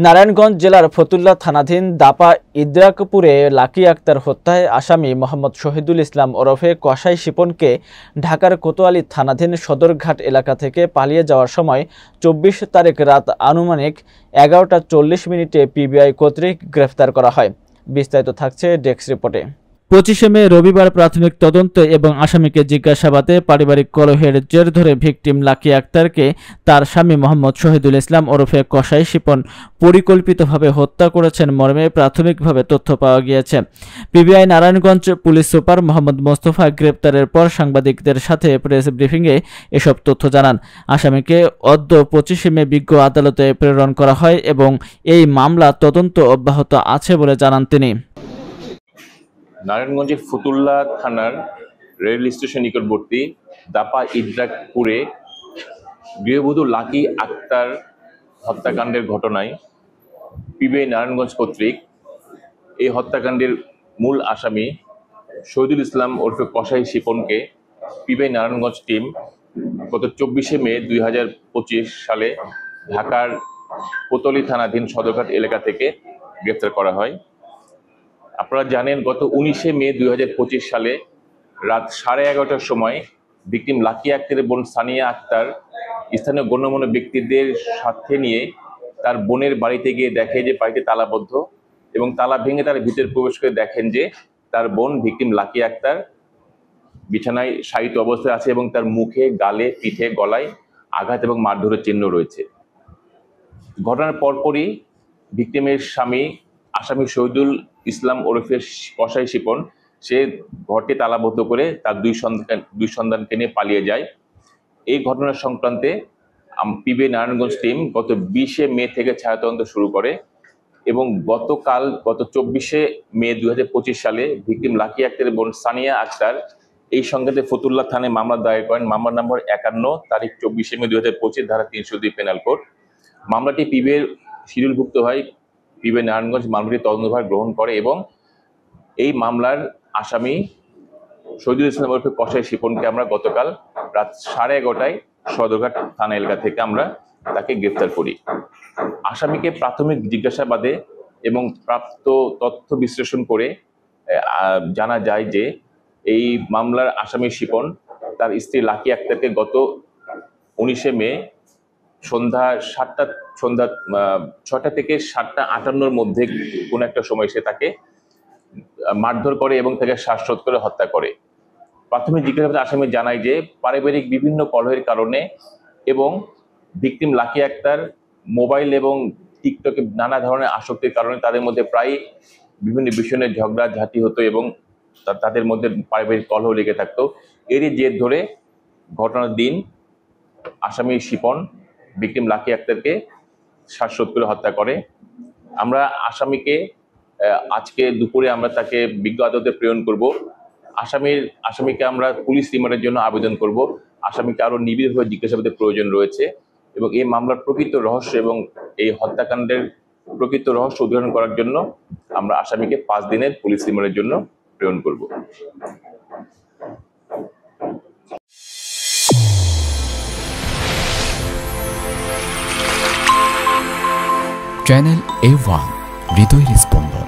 নারায়ণগঞ্জ জেলার ফতুল্লা থানাধীন দাপা ইদ্রাকপুরে লাকি আক্তার হত্যায় আসামি মোহাম্মদ শহীদুল ইসলাম ওরফে কসাই শিপনকে ঢাকার কোতোয়ালি থানাধীন সদরঘাট এলাকা থেকে পালিয়ে যাওয়ার সময় 24 তারিখ রাত আনুমানিক 11:40 পিবিআই কর্তৃক গ্রেফতার করা হয়। বিস্তারিত থাকছে ডেস্ক রিপোর্টে। 25 মে রবিবার প্রাথমিক তদন্ত এবং আসামিকে জিজ্ঞাসাবাদে পারিবারিক কলহের জের ধরে ভিকটিম লাকি আক্তারকে তার স্বামী মোহাম্মদ শহীদুল ইসলাম ওরফে কসাই শিপন পরিকল্পিতভাবে হত্যা করেছেন মর্মে প্রাথমিকভাবে তথ্য পাওয়া গিয়েছে। PBI Narayanganj police super Mohammad Mostafa গ্রেপ্তারের পর সাংবাদিকদের সাথে প্রেস ব্রিফিংয়ে এসব তথ্য জানান। আসামিকে অদ্য 25 মে বিজ্ঞ আদালতে প্রেরণ করা হয় এবং এই মামলা তদন্ত অব্যাহত আছে বলে জানান তিনি। নারায়ণগঞ্জের ফতুল্লা থানার রেল স্টেশন নিকটবর্তী দাপা ইদ্রাকপুরে গৃহবধূ লাকি আক্তার হত্যাকাণ্ডের ঘটনায় পিবিআই নারায়ণগঞ্জ কর্তৃক এই হত্যাকাণ্ডের মূল আসামি শহীদুল ইসলাম ওরফে কসাই শিপনকে পিবিআই নারায়ণগঞ্জ টিম গত 24 মে 2025 সালে ঢাকার কোতোয়ালি থানাধীন সদরঘাট এলাকা থেকে গ্রেফতার করা হয়। আপনারা জানেন, গত 19 মে 2025 সালে রাত 11:30টার সময় ভিকটিম লাকি আক্তারের বোন সানিয়া আক্তার স্থানীয় গণ্যমান্য ব্যক্তিদের সাথে নিয়ে তার বোনের বাড়িতে গিয়ে দেখে যে বাড়িতে তালাবদ্ধ এবং তালা ভেঙে তার ভিতরে প্রবেশ করে দেখেন যে তার বোন ভিকটিম লাকি আক্তার বিছানায় শায়িত অবস্থায় আছে এবং তার মুখে, গালে, পিঠে, গলায় আঘাত এবং মারধরের চিহ্ন রয়েছে। ঘটনার পরপরই ভিকটিমের স্বামী আসামি শহীদুল ইসলাম ওরফে কসাই শিপন সে ঘরটি তালাবদ্ধ করে তার দুই সন্তানকে নিয়ে পালিয়ে যায়। এই ঘটনা সংক্রান্তে পিবিআই নারায়ণগঞ্জ টিম গত 20 মে থেকে ছায়াতদন্ত শুরু করে এবং গত 24 মে 2025 সালে ভিকটিম লাকি আক্তারের বোন সানিয়া আক্তার এই সংক্রান্তে ফতুল্লা থানায় মামলা দায়ের করেন। মামলা নম্বর 51 তারিখ 24 মে 2025 ধারা 302 পেনাল কোড। মামলাটি পিবিআই শিডিউলভুক্ত হয়। পিবিআই নারায়ণগঞ্জ মামলাটি তদন্তভার গ্রহণ করে এবং এই মামলার আসামি শহীদুল ইসলাম ওরফে কসাই শিপনকে আমরা গতকাল রাত 11:30টায় সদরঘাট থানা এলাকা থেকে আমরা তাকে গ্রেফতার করি। আসামিকে প্রাথমিক জিজ্ঞাসাবাদে এবং প্রাপ্ত তথ্য বিশ্লেষণ করে জানা যায় যে এই মামলার আসামি শিপন তার স্ত্রী লাকি আক্তারকে গত 19 মে সন্ধ্যা 6টা থেকে 7:58-র মধ্যে কোন একটা সময় সে তাকে মারধর করে এবং তাকে শ্বাসরোধ করে হত্যা করে। প্রাথমিক জিজ্ঞাসাবাদে আসামি জানায় যে পারিবারিক বিভিন্ন কলহের কারণে এবং ভিকটিম লাকি আক্তার মোবাইল এবং টিকটকে নানা ধরনের আসক্তির কারণে তাদের মধ্যে প্রায় বিভিন্ন বিষয় নিয়ে ঝগড়াঝাটি হতো এবং তাদের মধ্যে পারিবারিক কলহ লেগে থাকতো। এরই জের ধরে ঘটনার দিন আসামি শিপন ভিকটিম লাকি আক্তারকে শ্বাসরোধ করে হত্যা করে। আমরা আসামিকে আজকে দুপুরে আমরা তাকে বিজ্ঞ আদালতে প্রেরণ করব। আসামিকে আমরা পুলিশ রিমান্ডের জন্য আবেদন করব। আসামিকে আরো নিবিড়ভাবে জিজ্ঞাসাবাদের প্রয়োজন রয়েছে এবং এই মামলার প্রকৃত রহস্য এবং এই হত্যাকাণ্ডের প্রকৃত রহস্য উদ্ঘাটন করার জন্য আমরা আসামিকে 5 দিনের পুলিশ রিমান্ডের জন্য প্রেরণ করব। চ্যানেল A1 হৃদয়ের স্পন্দন।